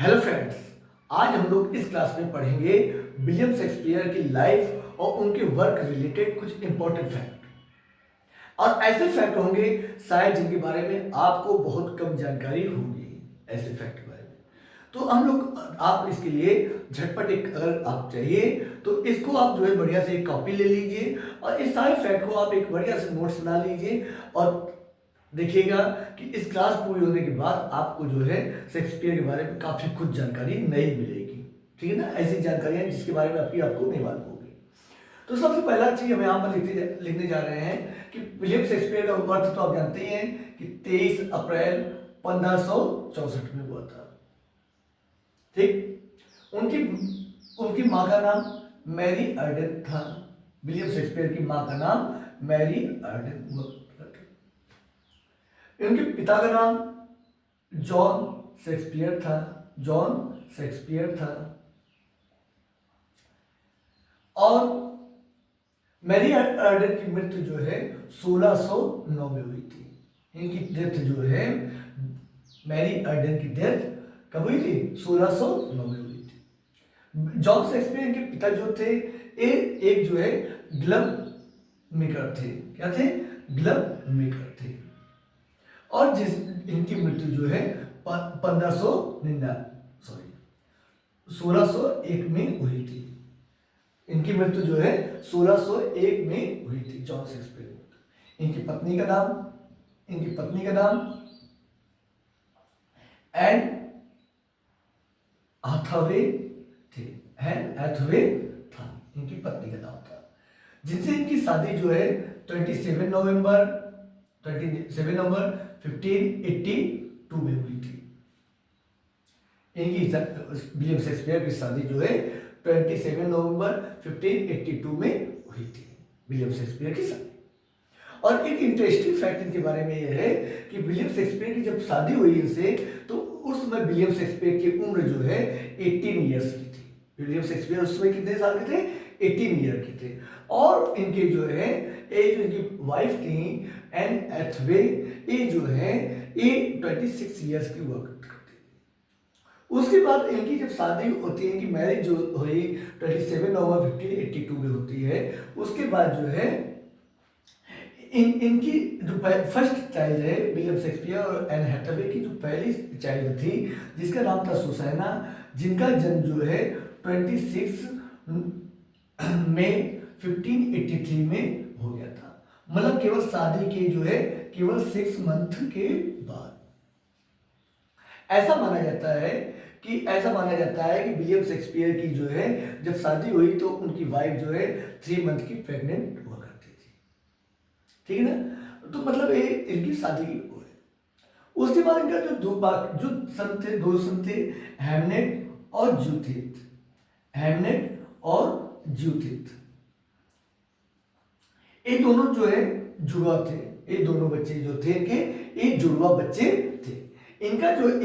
Hello friends, आज हम लोग इस क्लास में पढ़ेंगे विलियम शेक्सपियर की लाइफ और उनके वर्क रिलेटेड कुछ इंपॉर्टेंट फैक्ट। और ऐसे फैक्ट होंगे शायद जिनके बारे में आपको बहुत कम जानकारी होगी। ऐसे फैक्ट के बारे में तो हम लोग आप इसके लिए झटपट एक अगर आप चाहिए तो इसको आप जो है बढ़िया से एक कॉपी ले लीजिए और इस सारे फैक्ट को आप एक बढ़िया से नोट्स बना लीजिए और देखिएगा कि इस क्लास पूरी होने के बाद आपको जो है शेक्सपियर के बारे में काफ़ी कुछ जानकारी नई मिलेगी। ठीक है ना, ऐसी जानकारियां जिसके बारे में आपको नहीं मालूम होगी। तो सबसे पहला चीज हम यहाँ पर लिखने जा रहे हैं कि विलियम शेक्सपियर का बर्थ तो आप जानते ही हैं कि 23 अप्रैल 1564 में हुआ था। ठीक, उनकी उनकी माँ का नाम मैरी अर्डन था। विलियम शेक्सपियर की माँ का नाम मैरी अर्डन। इनके पिता का नाम जॉन शेक्सपियर था। जॉन शेक्सपियर था। और मैरी अर्डन की मृत्यु जो है 1609 में हुई थी। इनकी डेथ जो है मैरी अर्डन की डेथ कब हुई थी? 1609 में हुई थी। जॉन शेक्सपियर इनके पिता जो थे एक जो है ग्लव मेकर थे। क्या थे? ग्लव मेकर थे। और जिस इनकी मृत्यु जो है 1601 में हुई थी। इनकी मृत्यु जो है 1601 में हुई थी जॉन शेक्सपियर। इनकी पत्नी का नाम एन हैथवे थे। एन हैथवे था इनकी पत्नी का नाम था, जिनसे इनकी शादी जो है 27 नवंबर 1582 में हुई थी। इनकी विलियम शेक्सपियर की शादी जो है 27 नवंबर 1582 में हुई थी। विलियम शेक्सपियर की शादी। और एक इंटरेस्टिंग फैक्ट इनके बारे में यह है कि विलियम शेक्सपियर की जब शादी हुई इनसे तो उस समय विलियम शेक्सपियर की उम्र जो है 18 ईयर्स की थी। विलियम शेक्सपियर उस समय कितने साल के थे? 18 ईयर के थे। और इनके जो है ये जो इनकी वाइफ थी एन हैथवे, ये जो है ये 26 ईयर्स की हुआ करती थी। उसके बाद इनकी जब शादी होती है, इनकी मैरिज जो हुई 27 नवंबर 1582 में होती है। उसके बाद जो है इनकी जो फर्स्ट चाइल्ड है विलियम शेक्सपियर और एन हैथवे की जो पहली चाइल्ड थी जिसका नाम था सुसैना, जिनका जन्म जो है 26 मई 1583 में हो गया था। मतलब केवल शादी के जो है केवल 6 मंथ के बाद। ऐसा माना जाता है कि विलियम शेक्सपियर की जो है जब शादी हुई तो उनकी वाइफ जो है 3 मंथ की प्रेग्नेंट हुआ करती थी। ठीक है ना, तो मतलब ये इनकी शादी की वो है। उसके बाद इनका जो दो सन थे हैमनेट और जूथित। हैमनेट और जूथित ये दोनों जो है जुड़वा थे। ये दोनों बच्चे जो थे इनके ये जुड़वा बच्चे थे। इनका जन्म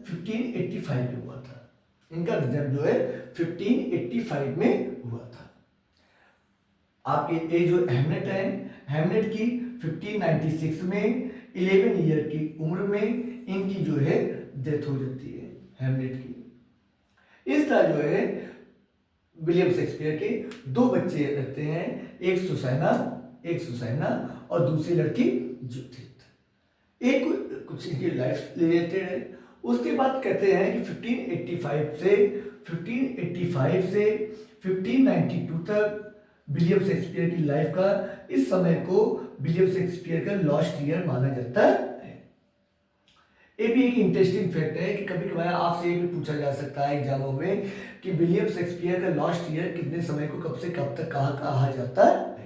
1585 में हुआ था। इनका जन्म जो है 1585 में हुआ था। आपके ये जो हैमनेट की 1596 में 11 ईयर की उम्र में इनकी जो है डेथ हो जाती है हैमनेट की। इस तरह जो है विलियम शेक्सपियर के 2 बच्चे रहते हैं, एक सुसैना और दूसरी लड़की जूथित। एक कुछ इनकी लाइफ रिलेटेड है। उसके बाद कहते हैं कि 1585 से 1592 तक विलियम शेक्सपियर की लाइफ का इस समय को विलियम शेक्सपियर का लास्ट ईयर माना जाता है। ये भी एक इंटरेस्टिंग फैक्ट है कि कभी कभार आपसे ये भी पूछा जा सकता है एग्जामों में कि विलियम शेक्सपियर का लास्ट ईयर कितने समय को कब से कब तक कहा जाता है।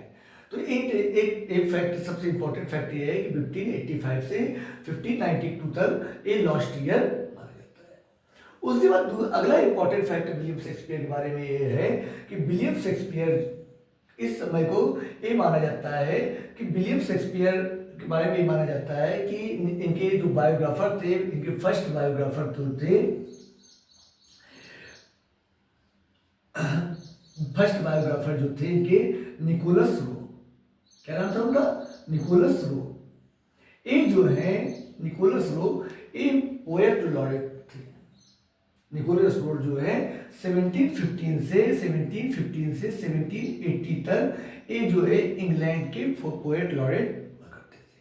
तो एक फैक्ट, सबसे इंपॉर्टेंट फैक्ट ये है कि 1585 से 1592 तक ये लास्ट ईयर माना जाता है। उसके बाद अगला इंपॉर्टेंट फैक्ट विलियम शेक्सपियर के बारे में ये है कि विलियम शेक्सपियर इस समय को ये माना जाता है कि विलियम शेक्सपियर के बारे में ये माना जाता है कि इनके जो बायोग्राफर थे, इनके फर्स्ट बायोग्राफर जो थे, इनके निकोलस रो। क्या नाम था उनका? Nicholas Rowe. ये जो है Nicholas Rowe a poet laureate थे। निकोलस रो जो है 1715 से 1780 तक ये जो है इंग्लैंड के पोएट लॉरेट हुआ करते थे।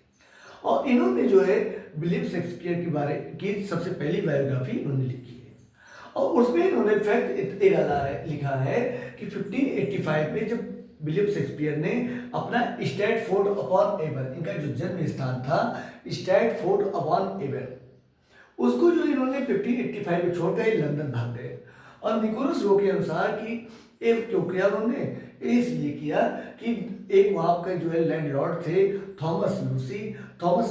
और इन्होंने जो है विलियम शेक्सपियर के बारे की सबसे पहली बायोग्राफी इन्होंने लिखी है। और उसमें इन्होंने फैक्ट लिखा है कि 1585 में जब विलियम शेक्सपियर ने अपना स्टैटफोर्ड अपॉन एवन, इनका जो जन्म स्थान था स्टैटफोर्ड अपॉन एवन, उसको जो इन्होंने 1585 में छोड़कर लंदन भाग गए। और निकोलस रो के अनुसार कि एक क्यों किया उन्होंने, इसलिए किया कि एक वहाँ का जो है लैंडलॉर्ड थे थॉमस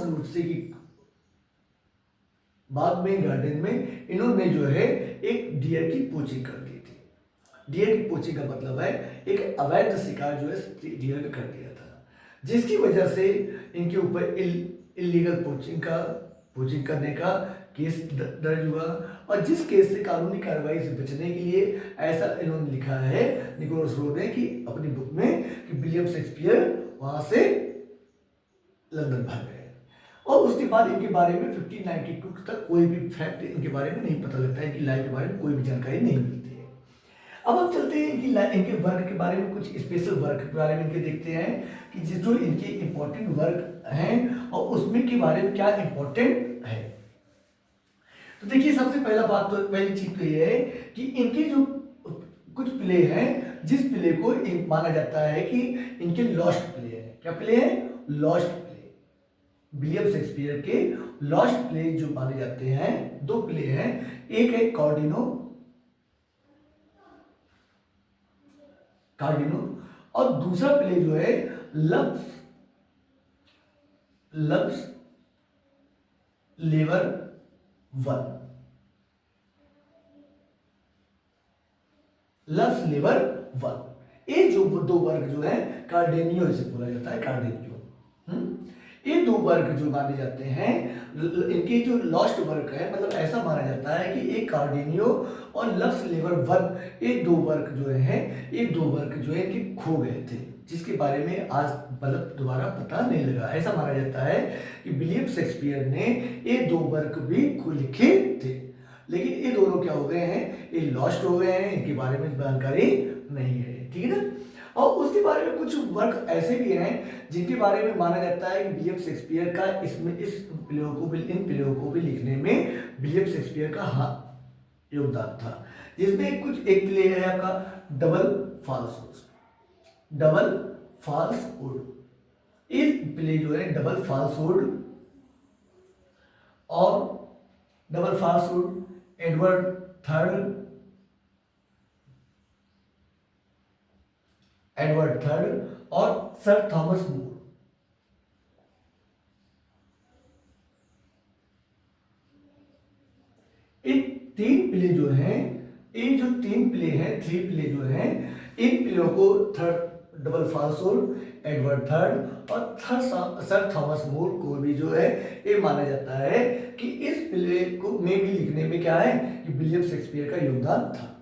लूसी की बाग में गार्डन में इन्होंने जो है एक डियर की पोचिंग कर दी थी। डियर की पोचिंग का मतलब है एक अवैध शिकार जो है डियर का कर दिया था, जिसकी वजह से इनके ऊपर इलीगल पोचिंग करने का केस दर्ज हुआ। और जिस केस से कानूनी कार्रवाई से बचने के लिए ऐसा इन्होंने लिखा है निकोलस रो ने कि अपनी बुक में कि विलियम शेक्सपियर वहां से लंदन भाग गए। और उसके बाद इनके बारे में 1592 तक कोई भी फैक्ट इनके बारे में नहीं पता लगता है, इनकी लाइफ के बारे में कोई भी जानकारी नहीं मिलती है। अब हम चलते हैं इनके वर्क के बारे में, कुछ स्पेशल वर्क के बारे में इनके देखते हैं कि जो इनके इम्पोर्टेंट वर्क हैं और उसमें के बारे में क्या इम्पोर्टेंट है। तो देखिए सबसे पहली चीज तो ये है कि इनके जो कुछ प्ले हैं जिस प्ले को माना जाता है कि इनके लॉस्ट प्ले है। क्या प्ले है? Lost play. विलियम शेक्सपियर के लॉस्ट प्ले जो माने जाते हैं, दो प्ले हैं, एक है कार्डिनो और दूसरा प्ले जो है loves labour one. Loves labour one, ये जो दो वर्ग जो है कार्डेनियो से बोला जाता है, कार्डेनियो। ये दो वर्ग जो माने जाते हैं, इनके जो लॉस्ट वर्ग है, मतलब ऐसा माना जाता है कि एक कार्डेनियो और लव्स लेबर वन, ये दो वर्ग जो है इनके खो गए थे, जिसके बारे में आज मतलब दोबारा पता नहीं लगा। ऐसा माना जाता है कि विलियम शेक्सपियर ने ये दो वर्ग भी लिखे थे, लेकिन ये दोनों क्या हो गए हैं, ये लॉस्ट हो गए हैं, इनके बारे में जानकारी नहीं है। ठीक है ना। और उसके बारे में कुछ वर्क ऐसे भी हैं जिनके बारे में माना जाता है कि विलियम शेक्सपियर का इन प्लेयों को भी लिखने में विलियम शेक्सपियर का योगदान था। जिसमें एक प्ले है आपका डबल फॉल्सहुड। इस प्ले जो है डबल फॉल्सहुड एडवर्ड थर्ड और सर थॉमस मूर, इन तीन प्ले जो हैं, ये जो तीन प्ले हैं, थ्री प्ले जो हैं, इन प्लेयों को डबल फॉल्सहुड, एडवर्ड थर्ड और सर थॉमस मूर को भी जो है ये माना जाता है कि इस प्ले को में भी लिखने में क्या है कि विलियम शेक्सपियर का योगदान था।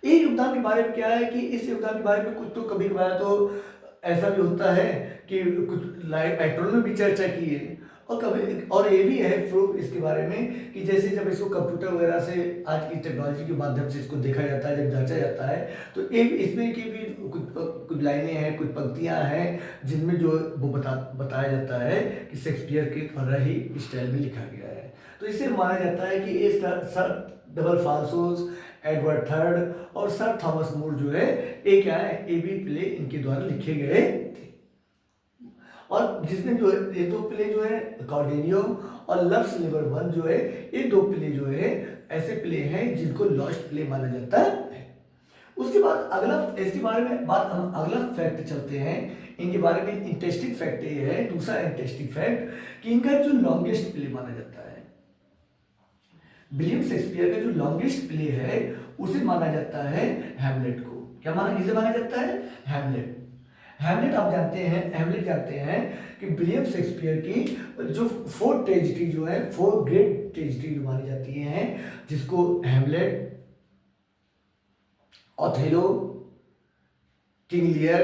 ये योगदान के बारे में क्या है कि इस योगदान के बारे में कुछ तो कभी कभार तो ऐसा भी होता है कि कुछ लाइव एक्टरों ने भी चर्चा की है, और ये भी है प्रूफ इसके बारे में कि जैसे जब इसको कंप्यूटर वगैरह से आज की टेक्नोलॉजी के माध्यम से इसको देखा जाता है, जब जांचा जाता है, तो इसमें की भी कुछ लाइनें हैं, कुछ पंक्तियां हैं जिनमें जो वो बताया जाता है कि शेक्सपियर के द्वारा ही स्टाइल में लिखा गया है। तो इससे माना जाता है कि इस sir double falsehood, Edward third और सर थॉमस मूर जो है ये क्या है, ये भी प्ले इनके द्वारा लिखे गए थे। और जिसमें जो है ये दो प्ले जो है कार्डेनियो और लव्स लेबर वन जो है, ये दो प्ले जो है ऐसे प्ले हैं जिनको लॉस्ट प्ले माना जाता है। उसके बाद अगला फैक्ट चलते हैं इनके बारे में। इंटरेस्टिंग फैक्ट ये है, दूसरा इंटरेस्टिंग फैक्ट, कि इनका जो लॉन्गेस्ट प्ले माना जाता है, विलियम शेक्सपियर का जो लॉन्गेस्ट प्ले है उसे माना जाता है हैमलेट को। किसे माना जाता है? हैमलेट आप जानते हैं कि विलियम शेक्सपियर की जो 4 ट्रेजेडी जो है, 4 ग्रेट ट्रेजेडी जो मानी जाती हैं, जिसको हैमलेट, ऑथेलो, किंग लियर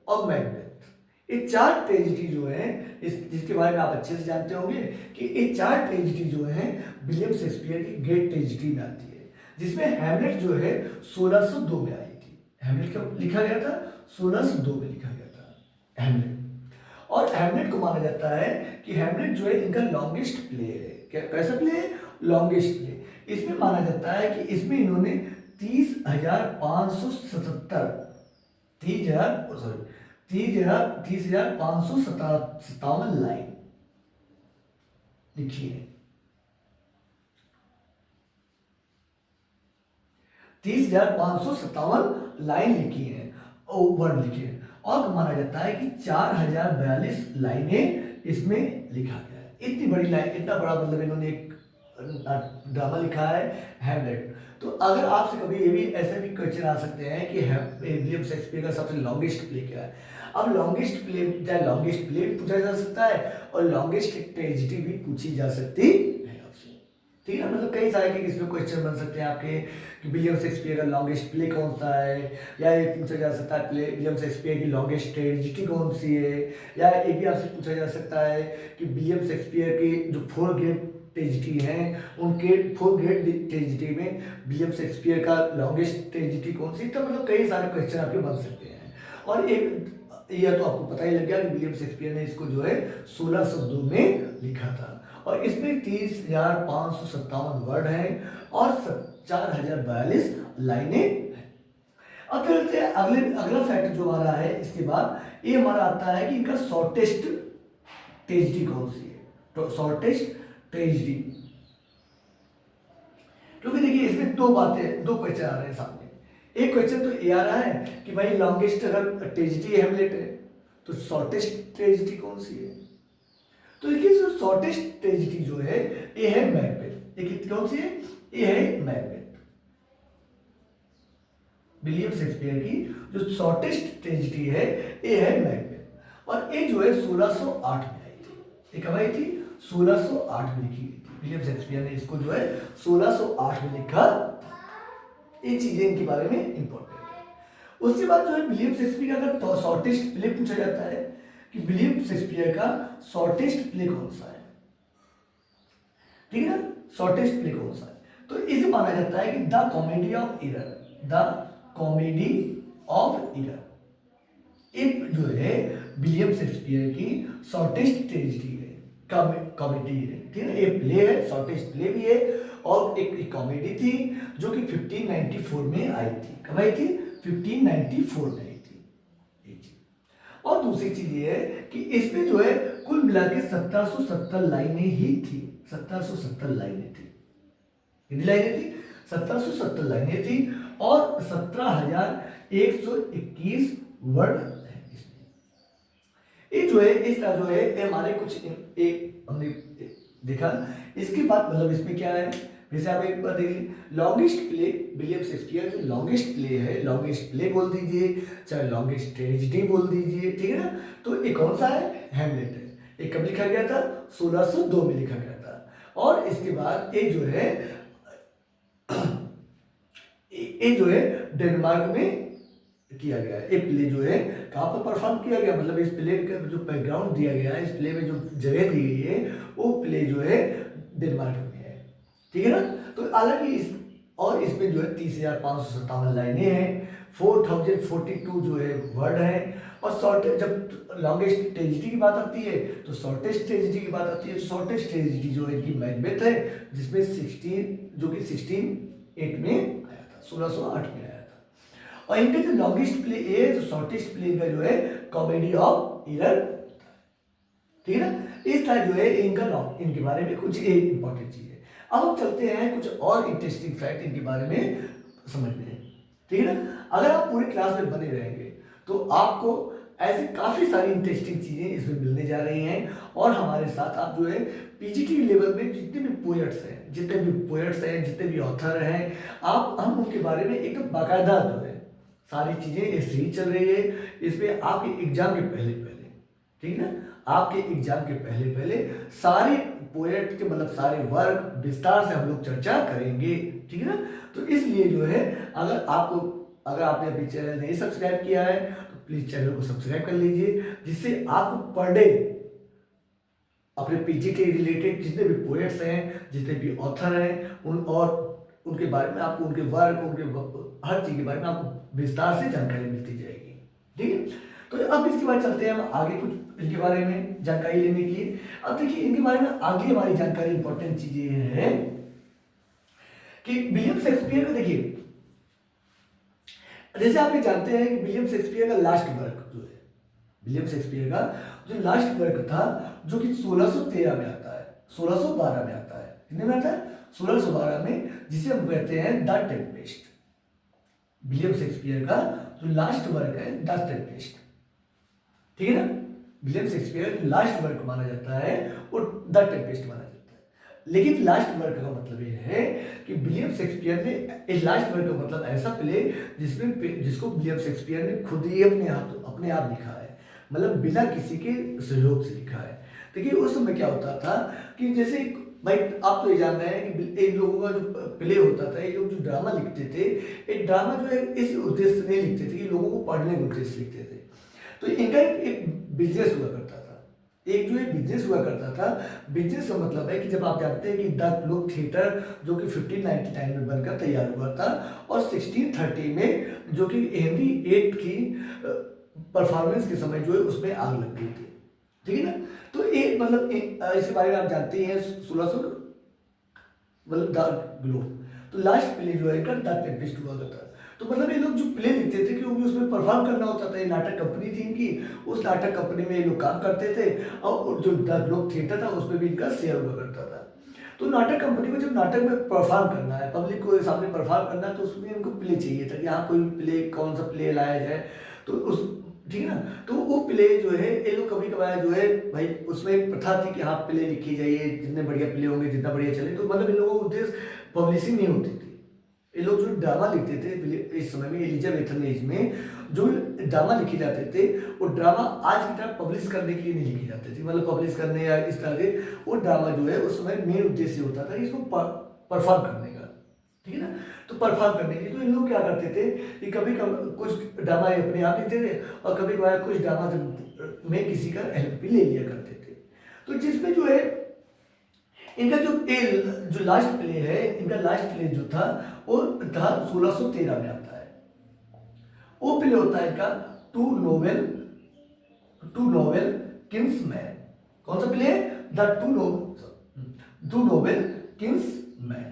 और मैकबेथ, ये चार ट्रेजिडी जो है इस जिसके बारे में आप अच्छे से जानते होंगे कि ये चार ट्रेजिडी जो है विलियम शेक्सपियर की ग्रेट ट्रेजिडी में आती है, जिसमें हैमलेट जो है 1602 में आई थी। हैमलेट कब लिखा गया था? 1602 में लिखा गया था हैमलेट। और हैमलेट को माना जाता है कि हैमलेट जो है इनका लॉन्गेस्ट प्ले है। कैसा प्ले है? Longest play. इसमें माना जाता है कि इसमें इन्होंने 30,557 लाइन लिखी है। 30,557 लाइन लिखी है और वर्ड लिखे हैं। और माना जाता है कि 4,042 लाइनें इसमें लिखा गया है। इतनी बड़ी लाइन, इतना बड़ा मतलब इन्होंने एक ड्रामा लिखा है हैमलेट। तो अगर आपसे कभी ये भी ऐसे भी क्वेश्चन आ सकते हैं कि विलियम शेक्सपियर का सबसे लॉन्गेस्ट प्ले क्या है। अब लॉन्गेस्ट प्ले, चाहे लॉन्गेस्ट प्ले भी पूछा जा सकता है और लॉन्गेस्ट ट्रेजिडी भी पूछी जा सकती है आपसे, ठीक है। मतलब कई सारे के इसमें क्वेश्चन बन सकते हैं आपके कि विलियम शेक्सपियर का लॉन्गेस्ट प्ले कौन सा है, या ये पूछा जा सकता है प्ले विलियम शेक्सपियर की लॉन्गेस्ट ट्रेजिडी कौन सी है, या ये भी आपसे पूछा जा सकता है कि विलियम शेक्सपियर की जो 4 ग्रेट ट्रेजिडी हैं उनके 4 ग्रेट ट्रेजिडी में विलियम शेक्सपियर का लॉन्गेस्ट ट्रेजिडी कौन सी। तो मतलब कई सारे क्वेश्चन आपके बन सकते हैं। और एक यह तो आपको पता ही लग गया कि विलियम शेक्सपियर ने इसको जो है 1602 में लिखा था और इसमें 30,557 वर्ड हैं और 4,042 लाइनें हैं। अब चलते हैं अगला फैक्ट जो आ रहा है इसके बाद, ये हमारा आता है कि इनका शॉर्टेस्ट ट्रेजिडी कौन सी है। तो शॉर्टेस्ट ट्रेजिडी, क्योंकि देखिए इसमें दो क्वेश्चन आ रहे हैं सामने। एक क्वेश्चन तो ये आ रहा है कि भाई लॉन्गेस्ट अगर ट्रेजिडी हैमलेट है तो शॉर्टेस्ट ट्रेजिडी कौन सी है। तो देखिए जो शॉर्टेस्ट ट्रेजिडी जो है ये है मैकबेथ। ये कौन सी है? ये है मैकबेथ। विलियम शेक्सपियर की जो शॉर्टेस्ट ट्रेजिडी है ये है मैकबेथ और ये जो है 1608 में आई थी। ये कब आई थी? 1608 में लिखी गई थी। विलियम शेक्सपियर ने इसको जो है 1608 में लिखा। ये चीजें इनके बारे में इंपॉर्टेंट है। उसके बाद जो है विलियम शेक्सपियर का अगर शॉर्टेस्ट प्ले पूछा जाता है कि विलियम शेक्सपियर का शॉर्टेस्ट प्ले कौन सा है, ठीक है ना, शॉर्टेस्ट प्ले कौन सा है, तो इसे माना जाता है कि the comedy of error. The comedy of error एक जो है विलियम शेक्सपियर की शॉर्टेस्ट ट्रेजिडी है, कॉमेडी है, ठीक है। ये प्ले है, शॉर्टेस्ट प्ले भी है और एक कॉमेडी थी जो कि 1594 में आई थी। कब आई थी? 1594 में आई थी। और दूसरी चीज ये है कि इसमें जो है कुल मिला के 1770 लाइनें ही थी। 1770 लाइनें थी। कितनी लाइनें थी? 1770 लाइनें थी और 17,121 वर्ड है इसमें। ये जो है इसका जो है हमारे कुछ एक हमने देखा। इसके बाद मतलब इसमें क्या है, जैसे आप एक बार देखिए लॉन्गेस्ट प्ले विलियम शेक्सपियर जो लॉन्गेस्ट प्ले है, लॉन्गेस्ट प्ले बोल दीजिए चाहे लॉन्गेस्ट ट्रेजिडी बोल दीजिए, ठीक है ना। तो ये कौन सा है? हैमलेट है। ये कब लिखा गया था? 1602 में लिखा गया था। और इसके बाद ये जो है डेनमार्क में किया गया है। ये प्ले जो है कहाँ पर परफॉर्म किया गया, मतलब इस प्ले का जो बैकग्राउंड दिया गया है, इस प्ले में जो जगह दी गई है वो प्ले जो है डेनमार्क में है, ठीक है ना। तो हालांकि इसमें जो है 30,557 लाइनें हैं, 4,042 जो है वर्ड है। और शॉर्टेस्ट, जब लॉन्गेस्ट ट्रेजिडी की बात आती है तो शॉर्टेस्ट ट्रेजिडी की बात आती है। शॉर्टेस्ट ट्रेजिडी जो है कि मैकबेथ है, जिसमें 1608 में आया था, 1608 में आया था। और इनका जो लॉन्गेस्ट प्ले है, जो शॉर्टेस्ट प्ले का जो है कॉमेडी ऑफ एरर, ठीक है ना। इस तरह जो है इनके बारे में कुछ एक इंपॉर्टेंट चीज है। अब हम चलते हैं कुछ और इंटरेस्टिंग फैक्ट इनके बारे में समझते हैं, ठीक है ना। अगर आप पूरी क्लास में बने रहेंगे तो आपको ऐसे काफ़ी सारी इंटरेस्टिंग चीज़ें इसमें मिलने जा रही हैं। और हमारे साथ आप जो है पीजीटी लेवल में जितने भी पोएट्स हैं, जितने भी ऑथर हैं, हम उनके बारे में एकदम बाकायदा जो है सारी चीज़ें ऐसे ही चल रही है। इसमें आपके एग्जाम के पहले, ठीक है ना, आपके एग्जाम के पहले सारे पोएट के मतलब सारे वर्क विस्तार से हम लोग चर्चा करेंगे, ठीक है ना। तो इसलिए जो है अगर आपने अभी चैनल नहीं सब्सक्राइब किया है तो प्लीज़ चैनल को सब्सक्राइब कर लीजिए, जिससे आपको पर डे अपने पीजी के रिलेटेड जितने भी पोएट्स हैं, जितने भी ऑथर हैं, उनके बारे में आपको, उनके वर्क, हर चीज़ के बारे में आपको विस्तार से जानकारी मिलती जाएगी। ठीक है, तो अब इसके बाद चलते हैं हम आगे कुछ इनके बारे में जानकारी लेने के लिए। अब देखिए इनके बारे में आगे हमारी जानकारी इंपॉर्टेंट चीज़ ये है कि विलियम शेक्सपियर को देखिए, जैसे आप ये जानते हैं कि विलियम शेक्सपियर का लास्ट वर्क जो है, विलियम शेक्सपियर का जो लास्ट वर्क था, जो कि 1613 में आता है, 1612 में आता है, कितने में आता है, 1612 में, जिसे हम कहते हैं द टेम्पेस्ट। विलियम शेक्सपियर का जो लास्ट वर्क है द टेम्पेस्ट, ठीक है ना, विलियम शेक्सपियर का जो लास्ट वर्क माना जाता है वो द टेम्पेस्ट माना जाता है। लेकिन लास्ट वर्क का मतलब ये है कि विलियम शेक्सपियर ने इस लास्ट वर्क का मतलब ऐसा प्ले जिसको विलियम शेक्सपियर ने खुद ही अपने आप लिखा है, मतलब बिना किसी के सहयोग से लिखा है। देखिए उस समय क्या होता था कि जैसे भाई आप तो ये जान रहे हैं कि इन लोगों का जो प्ले होता था, ये लोग जो ड्रामा लिखते थे, एक ड्रामा जो है इस उद्देश्य से नहीं लिखते थे कि लोगों को पढ़ने के उद्देश्य से लिखते थे। तो इनका एक बिजनेस हुआ करता था, एक जो एक बिजनेस हुआ करता था। बिजनेस का मतलब है कि जब आप जानते हैं कि द ग्लोब थिएटर जो कि 1599 में बनकर तैयार हुआ था और 1630 में जो कि हेनरी VIII की परफॉर्मेंस के समय जो है उसमें आग लग गई थी, ठीक है ना। तो एक मतलब इसके बारे में आप जानते ही हैं, 1600 मतलब द ग्लोब। तो लास्ट प्ले जो है इनका द टेम्पेस्ट हुआ करता था। तो मतलब ये लोग जो प्ले लिखते थे क्योंकि उसमें परफॉर्म करना होता था, ये नाटक कंपनी थी इनकी, उस नाटक कंपनी में ये लोग काम करते थे और जो द ग्लोब थिएटर था उसमें भी इनका शेयर हुआ करता था। तो नाटक कंपनी को जब नाटक में परफॉर्म करना है, पब्लिक को सामने परफॉर्म करना है, तो उसमें इनको प्ले चाहिए था कि हाँ कोई प्ले, कौन सा प्ले लाया जाए, तो उस, ठीक है ना। तो वो प्ले जो है ये लोग कभी कभार जो है भाई उसमें एक प्रथा थी कि हाँ प्ले लिखी जाइए, जितने बढ़िया प्ले होंगे जितना बढ़िया चले। तो मतलब इन लोगों का उद्देश्य पब्लिशिंग नहीं होती थी। ये लोग जो ड्रामा लिखते थे इस समय में, एलिजाबेथन एज में जो ड्रामा लिखे जाते थे, वो ड्रामा आज की तरह पब्लिश करने के लिए नहीं लिखे जाते थे, मतलब पब्लिश करने या इस तरह के। वो ड्रामा जो है उस समय मेन उद्देश्य होता था इसको परफॉर्म करने का, ठीक है ना। तो परफॉर्म करने के लिए तो इन लोग क्या करते थे कि कभी कुछ ड्रामा अपने आप लिखते थे और कभी कभार कुछ ड्रामा में किसी का हेल्प भी ले लिया करते थे। तो जिसमें जो है इनका जो लास्ट प्ले है, इनका लास्ट प्ले जो था वो था 1613 में आता है। वो प्ले होता है इनका टू नोवेल किंग्समैन। कौन सा प्ले है? The two novel Kingsman.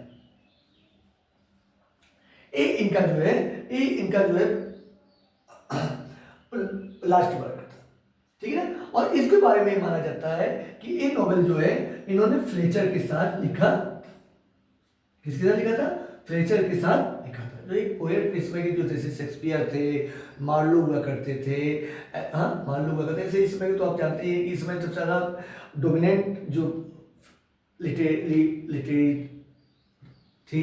इनका जो है लास्ट वर्क था, ठीक है ना। और इसके बारे में माना जाता है कि ये नोवेल जो है इन्होंने फ्लेचर के साथ लिखा। किसके साथ लिखा था? फ्लेचर के साथ लिखा था, जो एक पोएट इसमें के जो जैसे शेक्सपियर थे, मार्लो हुआ करते थे, हाँ मार्लो हुआ करते थे इसमें। तो आप जानते हैं कि इसमें सबसे ज़्यादा डोमिनेंट जो लिटरेरी थी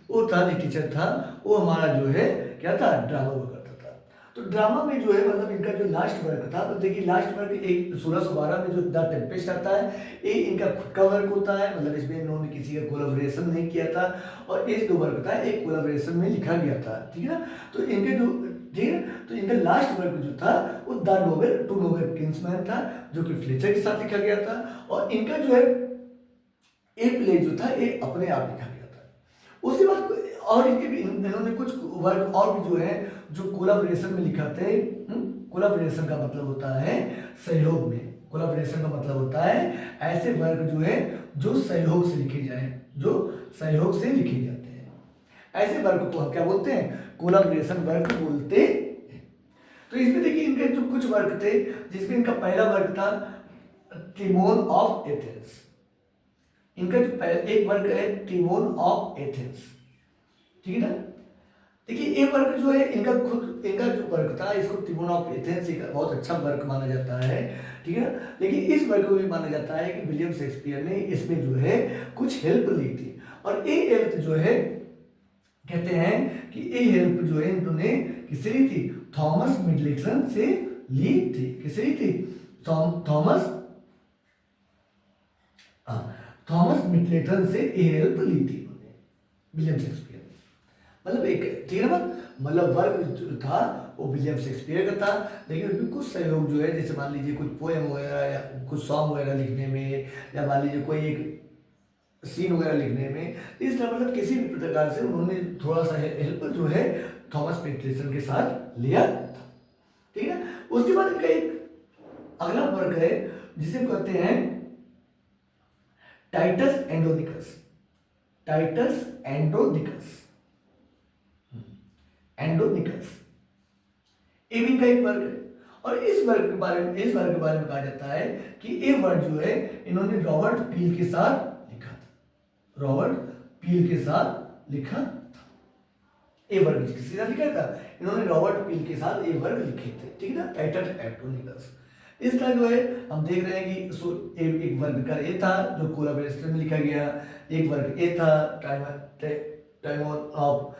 वो था, लिटरेचर था, वो हमारा जो है क्या था, ड्रामा हुआ करता था। तो ड्रामा में जो है मतलब इनका जो लास्ट वर्क था, तो देखिए लास्ट वर्क एक 1612 में जो द टेम्पेस्ट आता है, ये इनका खुद का वर्क होता है, मतलब इसमें इन्होंने किसी का कोलैबोरेशन नहीं किया था। और एक जो वर्क था एक कोलैबोरेशन में लिखा गया था, ठीक है ना। तो इनके जो, ठीक है, तो इनका लास्ट वर्क जो था वो द टू नोवेल किंग्समैन था, जो कि फ्लेचर के साथ लिखा गया था। और इनका जो है एक प्ले जो था ये अपने आप लिखा गया था। उसके बाद और इनके भी इन्होंने कुछ वर्क और भी जो है जो कोलैबोरेशन में लिखा थे। कोलैबोरेशन का मतलब होता है सहयोग में, कोलैबोरेशन का मतलब होता है ऐसे वर्क जो है जो सहयोग से लिखे जाए, जो सहयोग से लिखे जाते हैं, ऐसे वर्क को हम क्या बोलते हैं? कोलैबोरेशन वर्क बोलते हैं। तो इसमें देखिए इनके जो कुछ वर्क थे, जिसमें इनका पहला वर्क था टिमोन ऑफ एथेंस। इनका जो एक वर्क है टिमोन ऑफ एथेंस, ठीक है ना। देखिए ये वर्क जो है इनका जो वर्क था, इसको टिमोन ऑफ एथेंस एक बहुत अच्छा वर्क माना जाता है, ठीक है ना। लेकिन इस वर्क को भी माना जाता है कि विलियम शेक्सपियर ने इसमें जो है कुछ हेल्प ली थी। और ये हेल्प जो है कहते हैं कि ये हेल्प जो है इन्होंने किससे ली थी? थॉमस मिडलेटन से ली थी। किससे ली थी? थॉमस मिडलेटन से ये हेल्प ली थी उन्होंने, विलियम शेक्सपियर ने। मतलब एक, ठीक है ना बात, मतलब वर्क जो था वो विलियम शेक्सपियर का था, लेकिन उसमें कुछ सहयोग जो है, जैसे मान लीजिए कुछ पोएम वगैरह या कुछ सॉन्ग वगैरह लिखने में, या मान लीजिए कोई एक सीन वगैरह लिखने में, इस तरह मतलब किसी भी प्रकार से उन्होंने थोड़ा सा हेल्प जो है थॉमस पेटरसन के साथ लिया था। ठीक है ना। उसके बाद इनका एक अगला वर्क है जिसे हम कहते हैं Titus Andronicus. Titus Andronicus, Andronicus ये भी इनका एक वर्क है। और इस वर्क के बारे में कहा जाता है कि ये वर्क जो है इन्होंने रॉबर्ट पील के साथ लिखा था। रॉबर्ट पील के साथ लिखा था। ये वर्क किसके साथ लिखा था? इन्होंने रॉबर्ट पील के साथ ये वर्क लिखे थे। ठीक है ना, टाइटस एंड्रोनिकस। इस तरह जो है हम देख रहे हैं कि एक वर्क का ये था जो कोलाबरेशन में लिखा गया, एक वर्क ये था टाइमोन ऑफ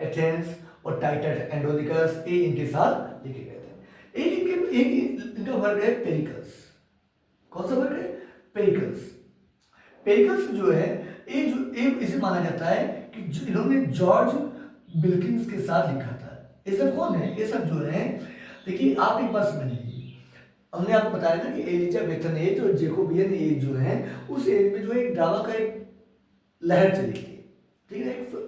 एथेंस और टाइटस एंड्रोनिकस, ये इनके साथ लिखे गए थे। एक इनका वर्क है पेरिकल्स। कौन सा वर्क है? पेरिकल्स। पेरिकल्स जो है ये इसे माना जाता है कि इन्होंने जॉर्ज बिल्किंस के साथ लिखा था। ये सब कौन है? ये सब जो है, देखिए आप एक बात समझ लीजिए, हमने आपको बताया था कि एलिजाबेथन एज और जेकोबियन एज जो है, उस एज में जो एक ड्रामा का एक लहर चली थी। ठीक है, एक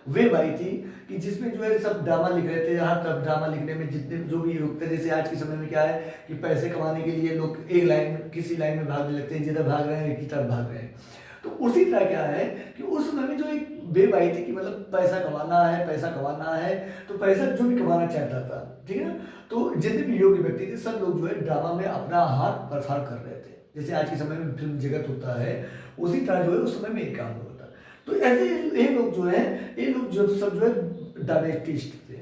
वेव आई थी कि जिसमें जो है सब ड्रामा लिख रहे थे। हर तरफ ड्रामा लिखने में जितने जो भी युग थे, जैसे आज के समय में क्या है कि पैसे कमाने के लिए लोग एक लाइन किसी लाइन में भागने लगते हैं, जिधर भाग रहे हैं एक ही तरफ भाग रहे हैं। तो उसी तरह क्या है कि उस समय में जो एक वेव आई थी कि मतलब पैसा कमाना है, पैसा कमाना है, तो पैसा जो भी कमाना चाहता था, ठीक है ना, तो जितने भी योग्य व्यक्ति थे सब लोग जो है ड्रामा में अपना हाथ बरफार कर रहे थे। जैसे आज के समय में फिल्म जगत होता है, उसी तरह जो है उस समय में एक काम होता। तो ऐसे ये लोग जो है, ये लोग जो सब जो है डायबेटिस्ट थे।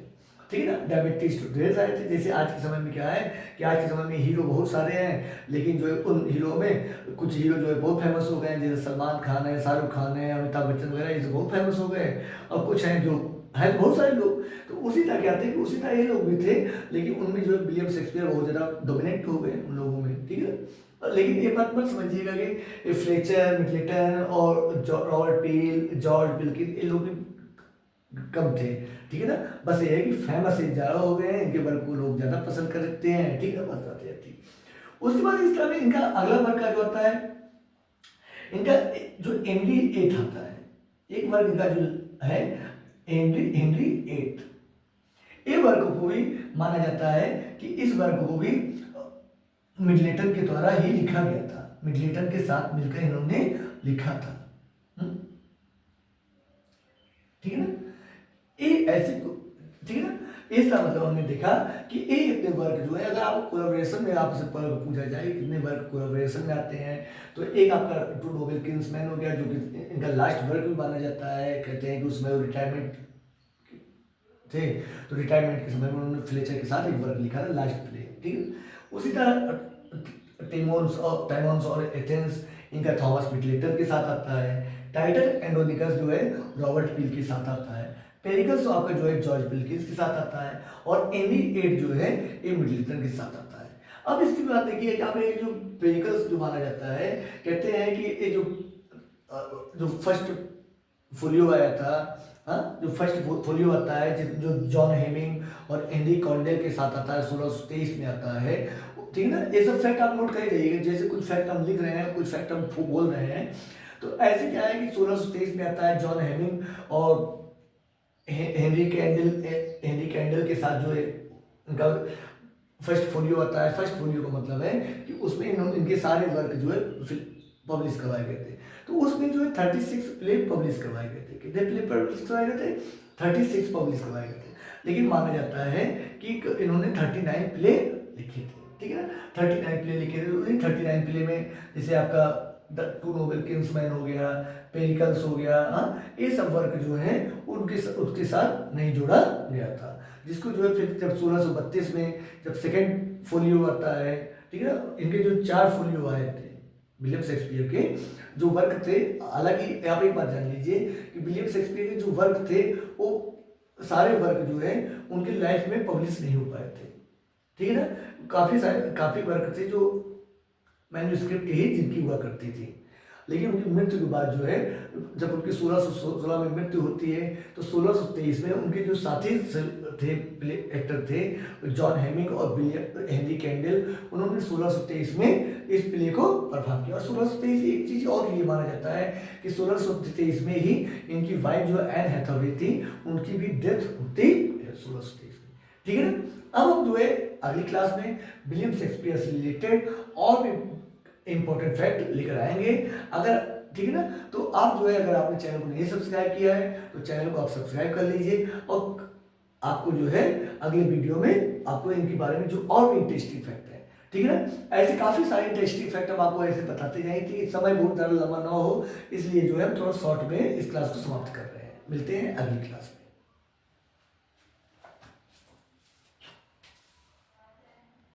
ठीक है ना, डायबेटिस्ट ढेर सारे थे। जैसे आज के समय में क्या है कि आज के समय में हीरो बहुत सारे हैं, लेकिन जो है उन हीरो में कुछ हीरो जो है बहुत फेमस हो गए हैं, जैसे सलमान खान है, शाहरुख खान है, अमिताभ बच्चन वगैरह, ये सब बहुत फेमस हो गए। और कुछ हैं जो है बहुत सारे लोग। तो उसी तरह क्या थे कि उसी तरह ये लोग भी थे, लेकिन उनमें जो है विलियम शेक्सपियर बहुत ज़्यादा डोमिनेट हो गए उन लोगों में। ठीक है, लेकिन ये बात मत समझिएगा कि फ्लेचर, मिडलटन और रॉबर्ट पील, जॉर्ज बिल्किन ये लोग भी कम थे। ठीक है ना, बस ये है कि फेमस ज़्यादा हो गए हैं, इनके वर्क को लोग ज़्यादा पसंद करते हैं। ठीक है, बात आती है। उसके बाद इस तरह में इनका अगला वर्क का जो आता है, इनका जो हेनरी एट आता है, एक वर्क इनका जो है हेनरी एट, ये वर्क को भी माना जाता है कि इस वर्क को भी मिडलटन के द्वारा ही लिखा गया था। मिडलटन के साथ मिलकर इन्होंने लिखा था। ठीक है ना, ये ऐसे, ठीक है ना, इसका मतलब हमने देखा कि ये इतने वर्क जो है, अगर आप कोलैबोरेशन में आपसे पूछा जाए कितने वर्क कोलैबोरेशन में आते हैं, तो एक आपका टू नोबेल किंग्समैन हो गया, जो कि इनका लास्ट वर्क भी माना जाता है। कहते हैं कि उसमें वो रिटायरमेंट थे, तो रिटायरमेंट के समय में उन्होंने फ्लेचर के साथ एक वर्क लिखा था, लास्ट प्ले। ठीक है, उसी तरह टाइमोन्स और एथेंस इनका थॉमस मिडलटन के साथ आता है। टाइटस एंड्रोनिकस जो है रॉबर्ट पील के साथ आता है। पेरिकल्स तो आपका जो है जॉर्ज बिल्किंस के साथ आता है। और हेनरी एट जो है ये मिडलटन के साथ आता है। अब इसकी बात देखिए कि आपने जो पेरिकल्स जो माना जाता है, कहते हैं कि ये जो फर्स्ट फोलियो आया था, हाँ, जो फर्स्ट फोलियो आता है जो जॉन हेमिंग और हेनरी कॉन्डेल के साथ आता है, 1623 में आता है। ठीक है ना, ये सब फैक्ट आप नोट कर जाइएगा। जैसे कुछ फैक्ट हम लिख रहे हैं, कुछ फैक्ट हम बोल रहे हैं, तो ऐसे क्या है कि 1623 में आता है जॉन हेमिंग और हेनरी कैंडल के साथ जो है उनका फर्स्ट फोलियो आता है। फर्स्ट फोलियो का मतलब है कि उसमें इनके सारे वर्क जो है पब्लिश करवाए गए थे। तो उसमें जो है 36 प्ले पब्लिश करवाए गए थे। कितने प्ले पब्लिश करवाए गए थे? 36 पब्लिश करवाए गए थे। लेकिन माना जाता है कि इन्होंने 39 प्ले लिखे थे। ठीक है ना, 39 प्ले लिखे थे। 39 प्ले में जैसे आपका द टू नोबेल किंग्समैन हो गया, पेरिकल्स हो गया, हाँ, ये सब वर्क जो है उसके साथ नहीं जोड़ा गया था। जिसको जो है फिर जब 1632 में जब सेकेंड फोलियो आता है, ठीक है, इनके जो 4 फोलियो आए थे विलियम शेक्सपियर के जो वर्क थे। हालांकि आप एक बात जान लीजिए कि विलियम शेक्सपियर के जो वर्क थे वो सारे वर्क जो है उनकी लाइफ में पब्लिश नहीं हो पाए थे। ठीक है ना, काफ़ी वर्क थे जो मैन्युस्क्रिप्ट ही जिनकी हुआ करती थी। लेकिन उनकी मृत्यु के बाद जो है, जब उनकी 1616 में मृत्यु होती है, तो 1623 में उनके जो साथी थे, एक्टर थे जॉन हेमिंग और विलियम हेनरी कैंडल, उन्होंने 1623 में इस प्ले को परफॉर्म किया। और 1623 एक चीज़ और के लिए माना जाता है कि 1623 में ही इनकी वाइफ जो एन हैथवे थी, उनकी भी डेथ होती है 1623 में। ठीक है ना। अब हम जो है अगली क्लास में विलियम शेक्सपियर से रिलेटेड और भी इंपॉर्टेंट फैक्ट लेकर आएंगे। अगर ठीक है ना, तो आप जो है, अगर आपने चैनल को नहीं सब्सक्राइब किया है तो चैनल को आप सब्सक्राइब कर लीजिए, और आपको जो है अगले वीडियो में आपको इनके बारे में जो और भी इंटरेस्टिंग फैक्ट है, ठीक है ना, ऐसे काफ़ी सारे इंटरेस्टिंग फैक्ट हम आपको ऐसे बताते जाएंगे। समय बहुत ज़्यादा लंबा ना हो, इसलिए जो है हम थोड़ा शॉर्ट में इस क्लास को समाप्त कर रहे हैं। मिलते हैं अगली क्लास में।